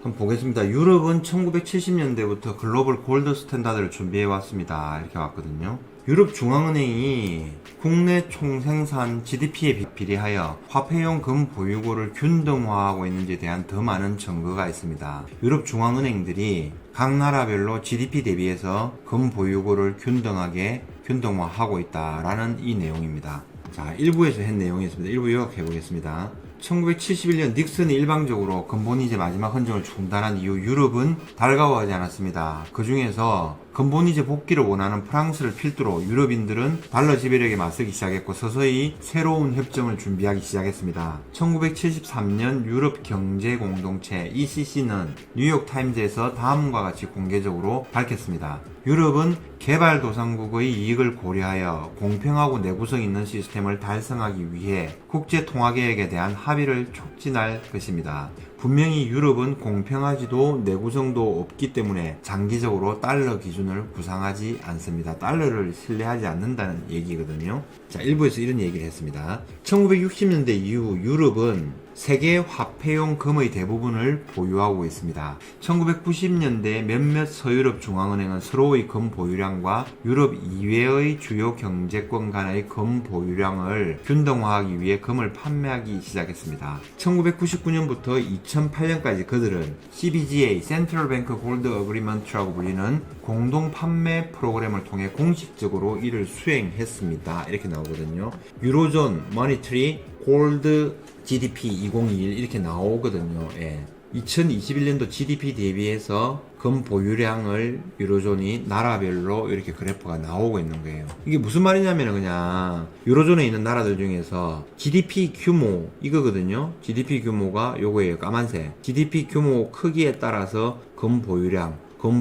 한번 보겠습니다. 유럽은 1970년대부터 글로벌 골드 스탠다드를 준비해 왔습니다. 이렇게 왔거든요. 유럽 중앙은행이 국내 총생산 GDP에 비례하여 화폐용 금 보유고를 균등화하고 있는지에 대한 더 많은 증거가 있습니다. 유럽 중앙은행들이 각 나라별로 GDP 대비해서 금 보유고를 균등화하고 있다라는 이 내용입니다. 자, 일부에서 한 내용이었습니다. 일부 요약해 보겠습니다. 1971년 닉슨이 일방적으로 근본이제 마지막 헌정을 중단한 이후 유럽은 달가워하지 않았습니다. 그 중에서 근본이제 복귀를 원하는 프랑스를 필두로 유럽인들은 달러 지배력에 맞서기 시작했고 서서히 새로운 협정을 준비하기 시작했습니다. 1973년 유럽 경제 공동체 ECC는 뉴욕타임즈에서 다음과 같이 공개적으로 밝혔습니다. 유럽은 개발도상국의 이익을 고려하여 공평하고 내구성 있는 시스템을 달성하기 위해 국제통화계획에 대한 합의를 촉진할 것입니다. 분명히 유럽은 공평하지도 내구성도 없기 때문에 장기적으로 달러 기준을 구상하지 않습니다. 달러를 신뢰하지 않는다는 얘기거든요. 자, 일부에서 이런 얘기를 했습니다. 1960년대 이후 유럽은 세계 화폐용 금의 대부분을 보유하고 있습니다. 1990년대 몇몇 서유럽 중앙은행은 서로의 금 보유량과 유럽 이외의 주요 경제권 간의 금 보유량을 균등화하기 위해 금을 판매하기 시작했습니다. 1999년부터 2008년까지 그들은 CBGA (Central Bank Gold Agreement)라고 불리는 공동 판매 프로그램을 통해 공식적으로 이를 수행했습니다. 이렇게 나오거든요. 유로존 머니터리 골드 GDP 2021 이렇게 나오거든요. 예. 2021년도 GDP 대비해서 금 보유량을 유로존이 나라별로 이렇게 그래프가 나오고 있는 거예요. 이게 무슨 말이냐면 그냥 유로존에 있는 나라들 중에서 GDP 규모 이거거든요. GDP 규모가 요거예요. 까만색. GDP 규모 크기에 따라서 금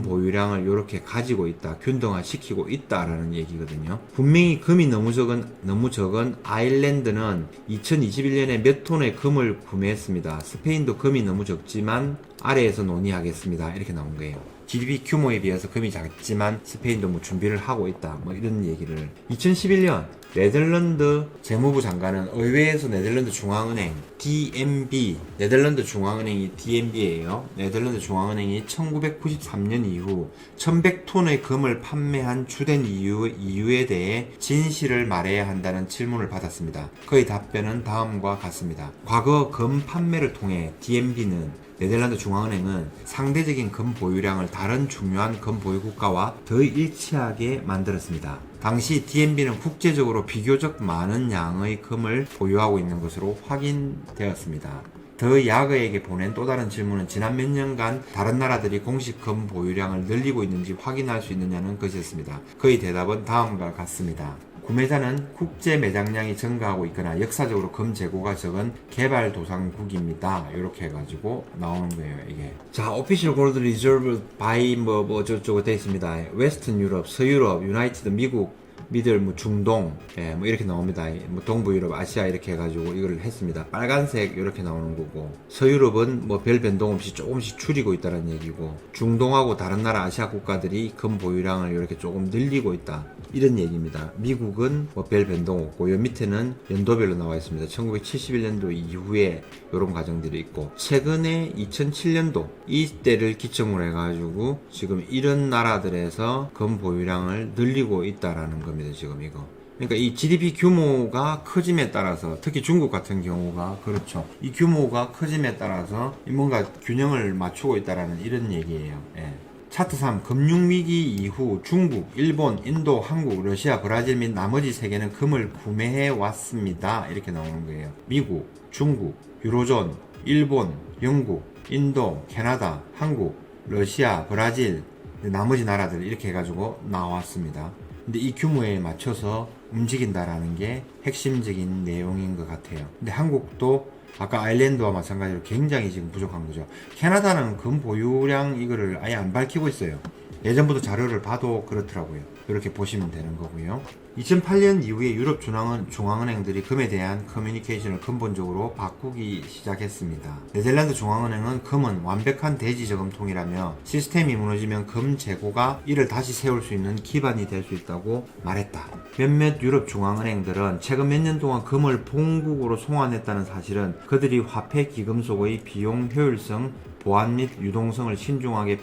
보유량을 이렇게 가지고 있다, 균등화시키고 있다라는 얘기거든요. 분명히 금이 너무 적은 아일랜드는 2021년에 몇 톤의 금을 구매했습니다. 스페인도 금이 너무 적지만 아래에서 논의하겠습니다. 이렇게 나온 거예요. GDP 규모에 비해서 금이 작지만 스페인도 뭐 준비를 하고 있다, 뭐 이런 얘기를. 2011년 네덜란드 재무부 장관은 의회에서 네덜란드 중앙은행 DNB, 네덜란드 중앙은행이 DNB예요. 네덜란드 중앙은행이 1993년 이후 1100톤의 금을 판매한 주된 이유에 대해 진실을 말해야 한다는 질문을 받았습니다. 그의 답변은 다음과 같습니다. 과거 금 판매를 통해 DNB는 네덜란드 중앙은행은 상대적인 금 보유량을 다른 중요한 금 보유 국가와 더 일치하게 만들었습니다. 당시 DNB는 국제적으로 비교적 많은 양의 금을 보유하고 있는 것으로 확인되었습니다. 더 야그에게 보낸 또 다른 질문은 지난 몇 년간 다른 나라들이 공식 금 보유량을 늘리고 있는지 확인할 수 있느냐는 것이었습니다. 그의 대답은 다음과 같습니다. 구매자는 국제 매장량이 증가하고 있거나 역사적으로 금 재고가 적은 개발도상국입니다. 이렇게 해가지고 나오는 거예요, 이게. 자, Official Gold Reserve by 저쪽에 되어 있습니다. 웨스턴 유럽, 서유럽, 유나이티드, 미국, 미들, 중동, 예, 이렇게 나옵니다. 동부 유럽, 아시아 이렇게 해가지고 이걸 했습니다. 빨간색 이렇게 나오는 거고, 서유럽은 별 변동 없이 조금씩 줄이고 있다는 얘기고, 중동하고 다른 나라 아시아 국가들이 금 보유량을 이렇게 조금 늘리고 있다, 이런 얘기입니다. 미국은 별 변동 없고, 요 밑에는 연도별로 나와 있습니다. 1971년도 이후에 이런 과정들이 있고, 최근에 2007년도 이때를 기점으로 해가지고 지금 이런 나라들에서 금 보유량을 늘리고 있다라는 겁니다. 지금 이거. 그러니까 이 GDP 규모가 커짐에 따라서, 특히 중국 같은 경우가 그렇죠. 이 규모가 커짐에 따라서 뭔가 균형을 맞추고 있다라는 이런 얘기예요. 예. 차트 3. 금융위기 이후 중국, 일본, 인도, 한국, 러시아, 브라질 및 나머지 세계는 금을 구매해 왔습니다. 이렇게 나오는 거예요. 미국, 중국, 유로존, 일본, 영국, 인도, 캐나다, 한국, 러시아, 브라질, 나머지 나라들 이렇게 해가지고 나왔습니다. 근데 이 규모에 맞춰서 움직인다라는 게 핵심적인 내용인 것 같아요. 근데 한국도 아까 아일랜드와 마찬가지로 굉장히 지금 부족한 거죠. 캐나다는 금 보유량 이거를 아예 안 밝히고 있어요. 예전부터 자료를 봐도 그렇더라고요. 이렇게 보시면 되는 거고요. 2008년 이후에 유럽 중앙은행들이 금에 대한 커뮤니케이션을 근본적으로 바꾸기 시작했습니다. 네덜란드 중앙은행은 금은 완벽한 대지 저금통이라며 시스템이 무너지면 금 재고가 이를 다시 세울 수 있는 기반이 될 수 있다고 말했다. 몇몇 유럽 중앙은행들은 최근 몇 년 동안 금을 본국으로 송환했다는 사실은 그들이 화폐 기금 속의 비용 효율성 보안 및 유동성을 신중하게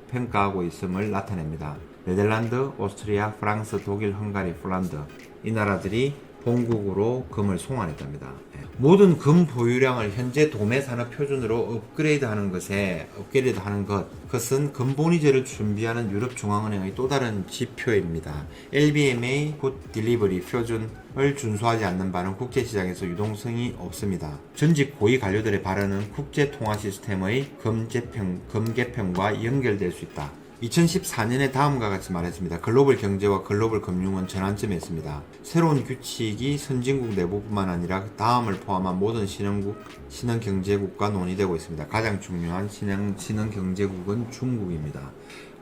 평가하고 있음을 나타냅니다. 네덜란드, 오스트리아, 프랑스, 독일, 헝가리, 폴란드 이 나라들이 본국으로 금을 송환했답니다. 모든 금 보유량을 현재 도매산업 표준으로 업그레이드하는 것은 금본위제를 준비하는 유럽중앙은행의 또 다른 지표입니다. LBMA 굿 딜리버리 표준을 준수하지 않는 바는 국제시장에서 유동성이 없습니다. 전직 고위 관료들의 발언은 국제통화 시스템의 금개편과 연결될 수 있다. 2014년에 다음과 같이 말했습니다. 글로벌 경제와 글로벌 금융은 전환점에 있습니다. 새로운 규칙이 선진국 내부뿐만 아니라 다음을 포함한 모든 신흥경제국과 논의되고 있습니다. 가장 중요한 신흥경제국은 중국입니다.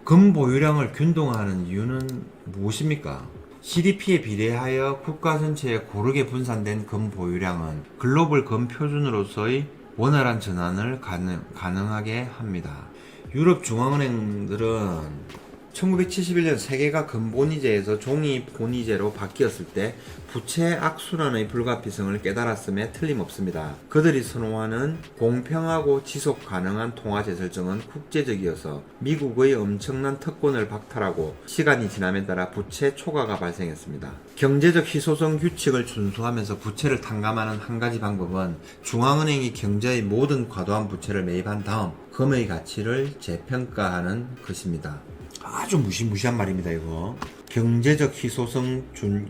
금 보유량을 균등화하는 이유는 무엇입니까? GDP에 비례하여 국가 전체에 고르게 분산된 금 보유량은 글로벌 금 표준으로서의 원활한 전환을 가능하게 합니다. 유럽 중앙은행들은 1971년 세계가 금본위제에서 종이본위제로 바뀌었을 때 부채 악순환의 불가피성을 깨달았음에 틀림없습니다. 그들이 선호하는 공평하고 지속 가능한 통화재설정은 국제적이어서 미국의 엄청난 특권을 박탈하고 시간이 지남에 따라 부채 초과가 발생했습니다. 경제적 희소성 규칙을 준수하면서 부채를 탕감하는 한 가지 방법은 중앙은행이 경제의 모든 과도한 부채를 매입한 다음 금의 가치를 재평가하는 것입니다. 아주 무시무시한 말입니다, 이거. 경제적 희소성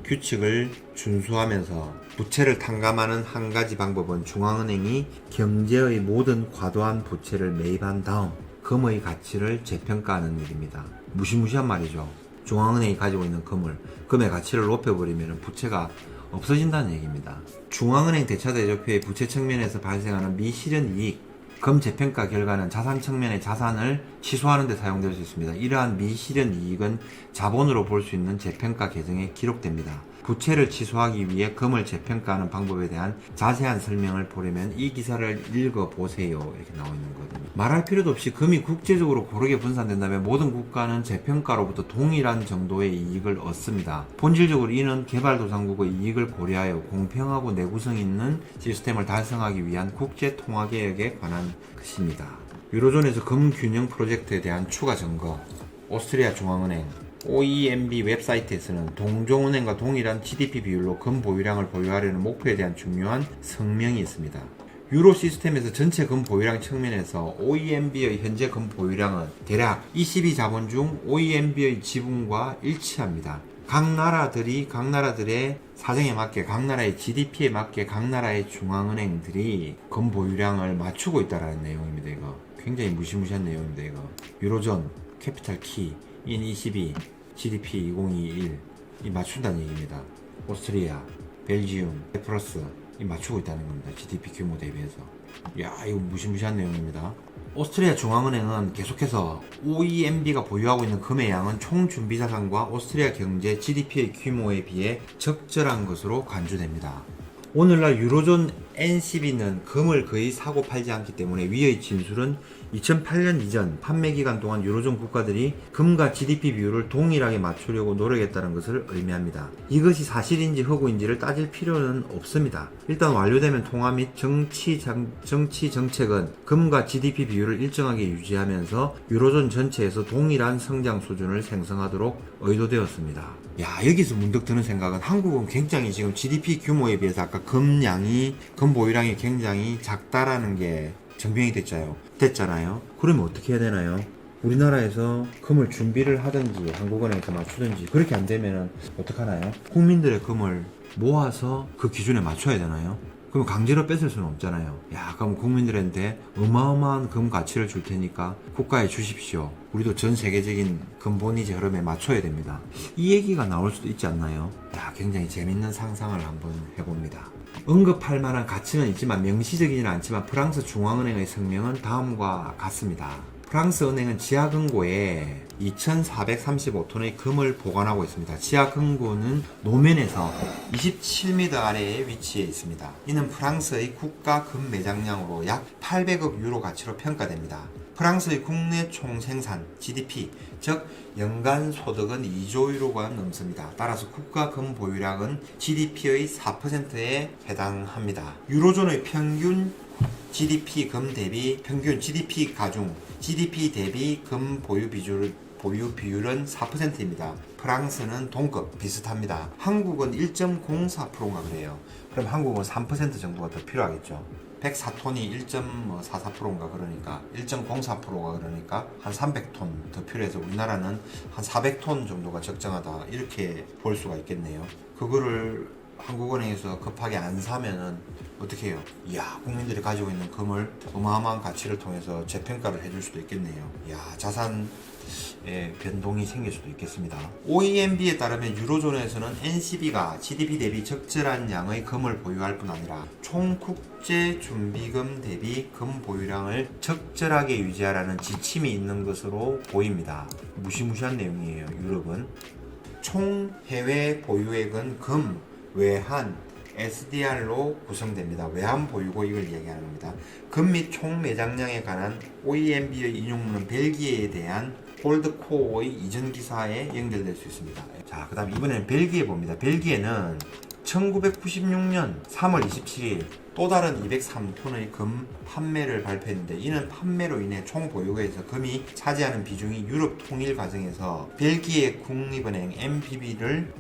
규칙을 준수하면서 부채를 탕감하는 한 가지 방법은 중앙은행이 경제의 모든 과도한 부채를 매입한 다음 금의 가치를 재평가하는 일입니다. 무시무시한 말이죠. 중앙은행이 가지고 있는 금의 가치를 높여버리면 부채가 없어진다는 얘기입니다. 중앙은행 대차대조표의 부채 측면에서 발생하는 미실현 이익, 금 재평가 결과는 자산 측면의 자산을 취소하는 데 사용될 수 있습니다. 이러한 미실현 이익은 자본으로 볼 수 있는 재평가 계정에 기록됩니다. 부채를 취소하기 위해 금을 재평가하는 방법에 대한 자세한 설명을 보려면 이 기사를 읽어보세요. 이렇게 나와 있는 거거든요. 말할 필요도 없이 금이 국제적으로 고르게 분산된다면 모든 국가는 재평가로부터 동일한 정도의 이익을 얻습니다. 본질적으로 이는 개발도상국의 이익을 고려하여 공평하고 내구성 있는 시스템을 달성하기 위한 국제통화개혁에 관한 것입니다. 유로존에서 금균형 프로젝트에 대한 추가 증거. 오스트리아 중앙은행 OEMB 웹사이트에서는 동종은행과 동일한 GDP 비율로 금 보유량을 보유하려는 목표에 대한 중요한 성명이 있습니다. 유로 시스템에서 전체 금 보유량 측면에서 OEMB의 현재 금 보유량은 대략 ECB 자본 중 OEMB의 지분과 일치합니다. 각 나라들의 사정에 맞게, 각 나라의 GDP에 맞게 각 나라의 중앙은행들이 금 보유량을 맞추고 있다는 내용입니다. 이거 굉장히 무시무시한 내용입니다. 이거 유로존 캐피탈 키 인 22 GDP 2021 이 맞춘다는 얘기입니다. 오스트리아, 벨지움, 플러스 이 맞추고 있다는 겁니다. GDP 규모 대비해서. 야, 이거 무시무시한 내용입니다. 오스트리아 중앙은행은 계속해서 OEMB가 보유하고 있는 금의 양은 총 준비자산과 오스트리아 경제 GDP의 규모에 비해 적절한 것으로 간주됩니다. 오늘날 유로존 NCB는 금을 거의 사고 팔지 않기 때문에 위의 진술은 2008년 이전 판매 기간 동안 유로존 국가들이 금과 GDP 비율을 동일하게 맞추려고 노력했다는 것을 의미합니다. 이것이 사실인지 허구인지를 따질 필요는 없습니다. 일단 완료되면 통화 및 정치 정책은 금과 GDP 비율을 일정하게 유지하면서 유로존 전체에서 동일한 성장 수준을 생성하도록 의도되었습니다. 야, 여기서 문득 드는 생각은 한국은 굉장히 지금 GDP 규모에 비해서 아까 금 보유량이 굉장히 작다라는 게 증명이 됐잖아요. 그러면 어떻게 해야 되나요? 우리나라에서 금을 준비를 하든지 한국은행에서 맞추든지 그렇게 안 되면 어떡하나요? 국민들의 금을 모아서 그 기준에 맞춰야 되나요? 그럼 강제로 뺏을 수는 없잖아요. 야, 그럼 국민들한테 어마어마한 금 가치를 줄 테니까 국가에 주십시오. 우리도 전 세계적인 금본위제 흐름에 맞춰야 됩니다. 이 얘기가 나올 수도 있지 않나요? 야, 굉장히 재밌는 상상을 한번 해봅니다. 언급할 만한 가치는 있지만 명시적이지는 않지만 프랑스 중앙은행의 성명은 다음과 같습니다. 프랑스 은행은 지하금고에 2,435톤의 금을 보관하고 있습니다. 지하금고는 노면에서 27m 아래에 위치해 있습니다. 이는 프랑스의 국가 금 매장량으로 약 800억 유로 가치로 평가됩니다. 프랑스의 국내 총생산 GDP, 즉 연간 소득은 2조 유로가 넘습니다. 따라서 국가 금 보유량은 GDP의 4%에 해당합니다. 유로존의 평균 GDP 금 대비 평균 GDP 가중 GDP 대비 금 보유 비율은 4%입니다. 프랑스는 동급 비슷합니다. 한국은 1.04%인가 그래요. 그럼 한국은 3% 정도가 더 필요하겠죠. 104톤이 1.44%인가 그러니까 1.04%가 그러니까 한 300톤 더 필요해서 우리나라는 한 400톤 정도가 적정하다 이렇게 볼 수가 있겠네요. 그거를 한국은행에서 급하게 안 사면은 어떻게 해요? 이야, 국민들이 가지고 있는 금을 어마어마한 가치를 통해서 재평가를 해줄 수도 있겠네요. 이야, 자산의 변동이 생길 수도 있겠습니다. OEMB에 따르면 유로존에서는 NCB가 GDP 대비 적절한 양의 금을 보유할 뿐 아니라 총 국제 준비금 대비 금 보유량을 적절하게 유지하라는 지침이 있는 것으로 보입니다. 무시무시한 내용이에요. 유럽은 총 해외 보유액은 금, 외환, SDR로 구성됩니다. 외환 보유고 이걸 얘기하는 겁니다. 금 및 총 매장량에 관한 OEMB의 인용문은 벨기에에 대한 골드코어의 이전 기사에 연결될 수 있습니다. 자, 그 다음 이번에는 벨기에 봅니다. 벨기에는 1996년 3월 27일 또 다른 203톤의 금 판매를 발표했는데 이는 판매로 인해 총 보유고에서 금이 차지하는 비중이 유럽 통일 과정에서 벨기에 국립은행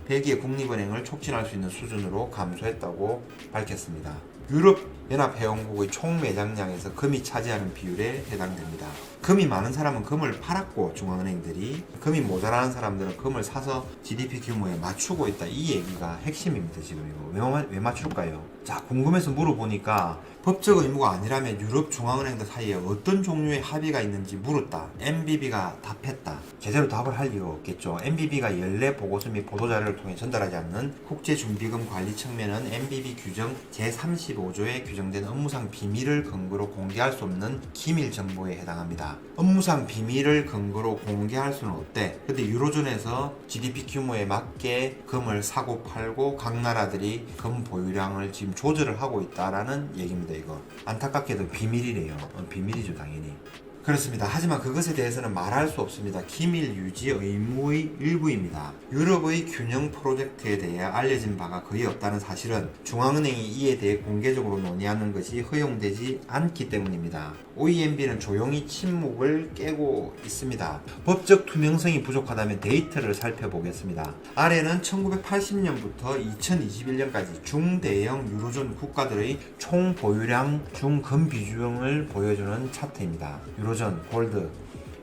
벨기에 국립은행을 촉진할 수 있는 수준으로 감소했다고 밝혔습니다. 유럽 연합회원국의 총 매장량에서 금이 차지하는 비율에 해당됩니다. 금이 많은 사람은 금을 팔았고 중앙은행들이 금이 모자라는 사람들은 금을 사서 GDP 규모에 맞추고 있다. 이 얘기가 핵심입니다. 지금 이거 왜 맞출까요? 자, 궁금해서 물어보니까 법적 의무가 아니라면 유럽 중앙은행들 사이에 어떤 종류의 합의가 있는지 물었다. MBB가 답했다. 제대로 답을 할 이유가 없겠죠. MBB가 연례 보고서 및 보도자료를 통해 전달하지 않는 국제준비금 관리 측면은 MBB 규정 제35조에 규정된 업무상 비밀을 근거로 공개할 수 없는 기밀 정보에 해당합니다. 업무상 비밀을 근거로 공개할 수는 없대. 근데 유로존에서 GDP 규모에 맞게 금을 사고 팔고 각 나라들이 금 보유량을 지금 조절을 하고 있다라는 얘기입니다. 이거 안타깝게도 비밀이래요. 비밀이죠, 당연히. 그렇습니다. 하지만 그것에 대해서는 말할 수 없습니다. 기밀 유지 의무의 일부입니다. 유럽의 균형 프로젝트에 대해 알려진 바가 거의 없다는 사실은 중앙은행이 이에 대해 공개적으로 논의하는 것이 허용되지 않기 때문입니다. OEMB는 조용히 침묵을 깨고 있습니다. 법적 투명성이 부족하다면 데이터를 살펴보겠습니다. 아래는 1980년부터 2021년까지 중대형 유로존 국가들의 총 보유량 중 금 비중을 보여주는 차트입니다. 유로존 골드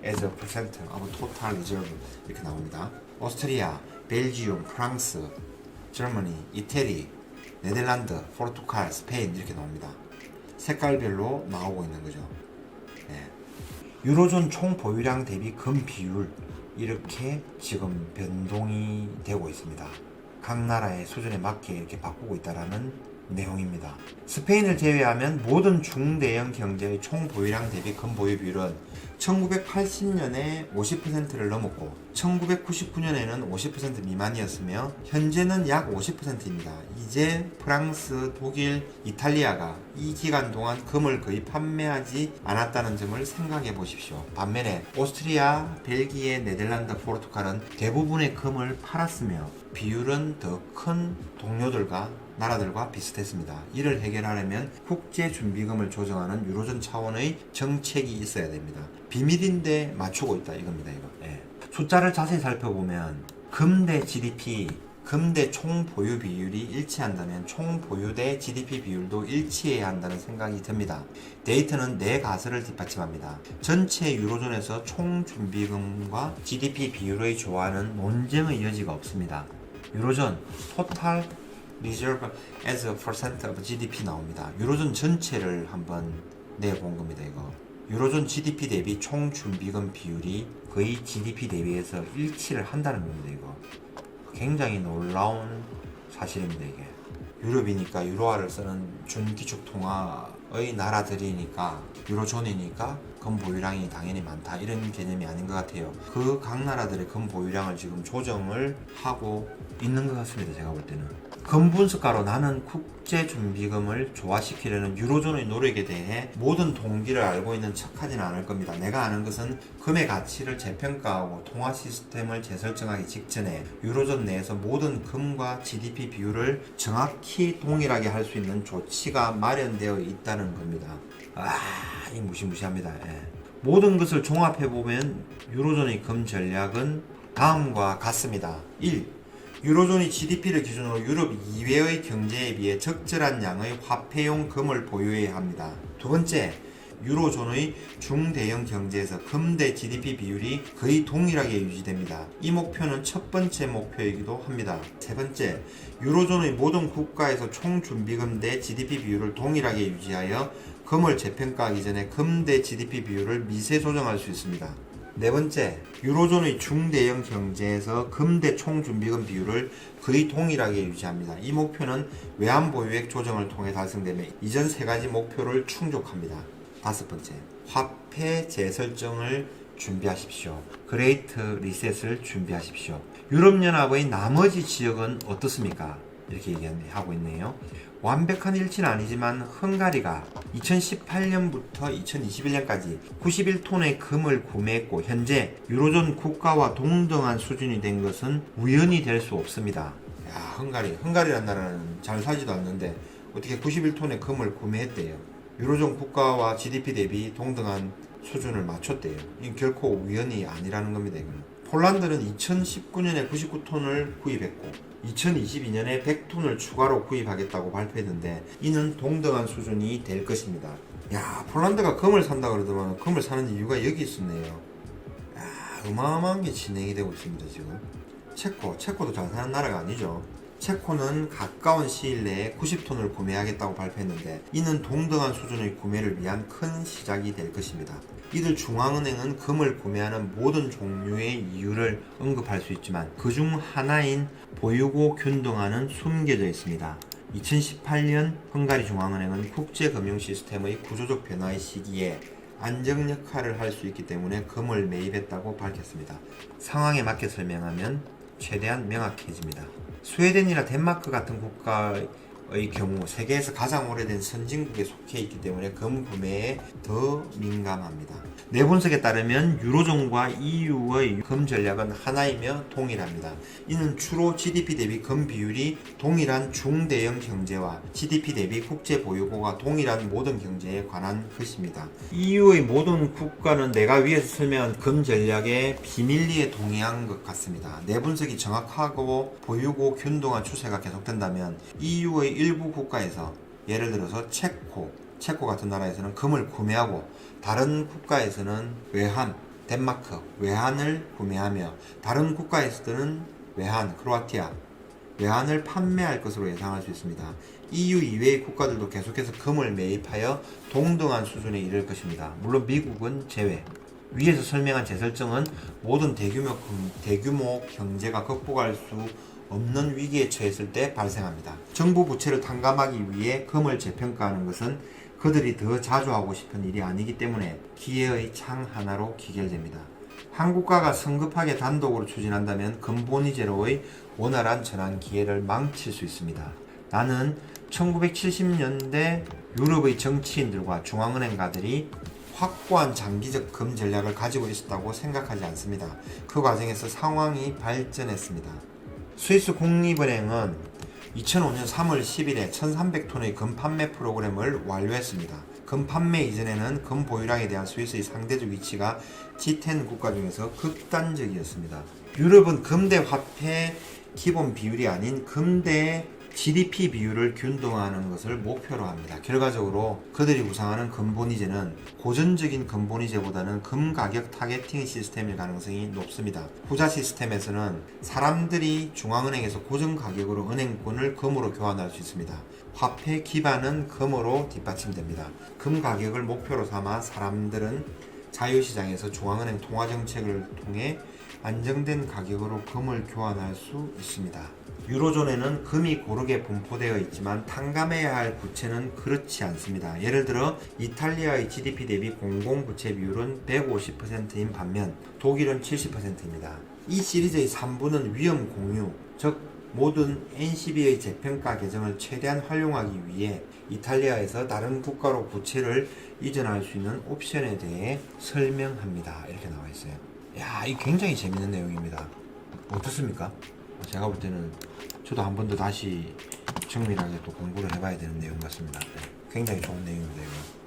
as a percent of total reserve 이렇게 나옵니다. 오스트리아, 벨기움, 프랑스, 저머니, 이태리, 네덜란드, 포르투갈, 스페인 이렇게 나옵니다. 색깔별로 나오고 있는 거죠. 네. 유로존 총 보유량 대비 금 비율 이렇게 지금 변동이 되고 있습니다. 각 나라의 수준에 맞게 이렇게 바꾸고 있다라는 내용입니다. 스페인을 제외하면 모든 중대형 경제의 총 보유량 대비 금 보유 비율은 1980년에 50%를 넘었고 1999년에는 50% 미만이었으며 현재는 약 50%입니다. 이제 프랑스, 독일, 이탈리아가 이 기간 동안 금을 거의 판매하지 않았다는 점을 생각해 보십시오. 반면에 오스트리아, 벨기에, 네덜란드, 포르투갈은 대부분의 금을 팔았으며 비율은 더 큰 동료들과 나라들과 비슷했습니다. 이를 해결하려면 국제준비금을 조정하는 유로존 차원의 정책이 있어야 됩니다. 비밀인데 맞추고 있다 이겁니다. 이거. 예. 숫자를 자세히 살펴보면 금 대 GDP, 금 대 총 보유 비율이 일치한다면 총 보유 대 GDP 비율도 일치해야 한다는 생각이 듭니다. 데이터는 네 가설을 뒷받침합니다. 전체 유로존에서 총 준비금과 GDP 비율의 조화는 논쟁의 여지가 없습니다. 유로존 토탈 Reserve as a percent of GDP 나옵니다. 유로존 전체를 한번 내본 겁니다. 이거 유로존 GDP 대비 총 준비금 비율이 거의 GDP 대비해서 일치를 한다는 겁니다. 이거 굉장히 놀라운 사실입니다. 이게 유럽이니까 유로화를 쓰는 준기축통화의 나라들이니까 유로존이니까 금 보유량이 당연히 많다 이런 개념이 아닌 것 같아요. 그 각 나라들의 금 보유량을 지금 조정을 하고 있는 것 같습니다. 제가 볼 때는 금 분석가로 나는 국제준비금을 조화시키려는 유로존의 노력에 대해 모든 동기를 알고 있는 척하지는 않을 겁니다. 내가 아는 것은 금의 가치를 재평가하고 통화 시스템을 재설정하기 직전에 유로존 내에서 모든 금과 GDP 비율을 정확히 동일하게 할 수 있는 조치가 마련되어 있다는 겁니다. 이 무시무시합니다. 모든 것을 종합해보면 유로존의 금 전략은 다음과 같습니다. 1. 유로존이 GDP를 기준으로 유럽 이외의 경제에 비해 적절한 양의 화폐용 금을 보유해야 합니다. 두 번째, 유로존의 중대형 경제에서 금 대 GDP 비율이 거의 동일하게 유지됩니다. 이 목표는 첫 번째 목표이기도 합니다. 세 번째, 유로존의 모든 국가에서 총 준비금 대 GDP 비율을 동일하게 유지하여 금을 재평가하기 전에 금 대 GDP 비율을 미세 조정할 수 있습니다. 네 번째, 유로존의 중대형 경제에서 금 대 총준비금 비율을 거의 동일하게 유지합니다. 이 목표는 외환 보유액 조정을 통해 달성되며 이전 세 가지 목표를 충족합니다. 다섯 번째, 화폐 재설정을 준비하십시오. 그레이트 리셋을 준비하십시오. 유럽연합의 나머지 지역은 어떻습니까? 이렇게 얘기하고 있네요. 완벽한 일치는 아니지만 헝가리가 2018년부터 2021년까지 91톤의 금을 구매했고 현재 유로존 국가와 동등한 수준이 된 것은 우연이 될 수 없습니다. 헝가리란 나라는 잘 사지도 않는데 어떻게 91톤의 금을 구매했대요. 유로존 국가와 GDP 대비 동등한 수준을 맞췄대요. 이건 결코 우연이 아니라는 겁니다. 이거는. 폴란드는 2019년에 99톤을 구입했고 2022년에 100톤을 추가로 구입하겠다고 발표했는데 이는 동등한 수준이 될 것입니다. 폴란드가 금을 산다 그러더만 금을 사는 이유가 여기 있었네요. 어마어마한 게 진행이 되고 있습니다. 지금 체코도 잘 사는 나라가 아니죠. 체코는 가까운 시일 내에 90톤을 구매하겠다고 발표했는데 이는 동등한 수준의 구매를 위한 큰 시작이 될 것입니다. 이들 중앙은행은 금을 구매하는 모든 종류의 이유를 언급할 수 있지만 그중 하나인 보유고 균등화는 숨겨져 있습니다. 2018년 헝가리 중앙은행은 국제금융 시스템의 구조적 변화의 시기에 안정 역할을 할 수 있기 때문에 금을 매입했다고 밝혔습니다. 상황에 맞게 설명하면 최대한 명확해집니다. 스웨덴이나 덴마크 같은 국가의 경우 세계에서 가장 오래된 선진국에 속해 있기 때문에 금 구매에 더 민감합니다. 내 분석에 따르면 유로존과 EU의 금 전략은 하나이며 동일합니다. 이는 주로 GDP 대비 금 비율이 동일한 중대형 경제와 GDP 대비 국제 보유고가 동일한 모든 경제에 관한 것입니다. EU의 모든 국가는 내가 위에서 설명한 금 전략의 비밀리에 동의한 것 같습니다. 내 분석이 정확하고 보유고 균등한 추세가 계속된다면 EU의 일부 국가에서 예를 들어서 체코 같은 나라에서는 금을 구매하고 다른 국가에서는 덴마크 외환을 구매하며 다른 국가에서는 크로아티아 외환을 판매할 것으로 예상할 수 있습니다. EU 이외의 국가들도 계속해서 금을 매입하여 동등한 수준에 이를 것입니다. 물론 미국은 제외. 위에서 설명한 재설정은 모든 대규모 경제가 극복할 수 없는 위기에 처했을 때 발생합니다. 정부 부채를 탕감하기 위해 금을 재평가하는 것은 그들이 더 자주 하고 싶은 일이 아니기 때문에 기회의 창 하나로 기결됩니다. 한 국가가 성급하게 단독으로 추진한다면 금본위제로의 원활한 전환 기회를 망칠 수 있습니다. 나는 1970년대 유럽의 정치인들과 중앙은행가들이 확고한 장기적 금 전략을 가지고 있었다고 생각하지 않습니다. 그 과정에서 상황이 발전했습니다. 스위스 국립은행은 2005년 3월 10일에 1300톤의 금 판매 프로그램을 완료했습니다. 금 판매 이전에는 금 보유량에 대한 스위스의 상대적 위치가 G10 국가 중에서 극단적이었습니다. 유럽은 금대 화폐 기본 비율이 아닌 금대 GDP 비율을 균등화하는 것을 목표로 합니다. 결과적으로 그들이 구상하는 금본위제는 고전적인 금본위제보다는 금 가격 타겟팅 시스템일 가능성이 높습니다. 후자 시스템에서는 사람들이 중앙은행에서 고정 가격으로 은행권을 금으로 교환할 수 있습니다. 화폐 기반은 금으로 뒷받침됩니다. 금 가격을 목표로 삼아 사람들은 자유시장에서 중앙은행 통화정책을 통해 안정된 가격으로 금을 교환할 수 있습니다. 유로존에는 금이 고르게 분포되어 있지만 탕감해야 할 부채는 그렇지 않습니다. 예를 들어 이탈리아의 GDP 대비 공공부채 비율은 150%인 반면 독일은 70%입니다. 이 시리즈의 3부는 위험 공유, 즉 모든 NCB의 재평가 계정을 최대한 활용하기 위해 이탈리아에서 다른 국가로 부채를 이전할 수 있는 옵션에 대해 설명합니다. 이렇게 나와 있어요. 야, 이 굉장히 재밌는 내용입니다. 어떻습니까? 제가 볼 때는 저도 한 번 더 다시 정밀하게 또 공부를 해봐야 되는 내용 같습니다. 굉장히 좋은 내용입니다. 이거.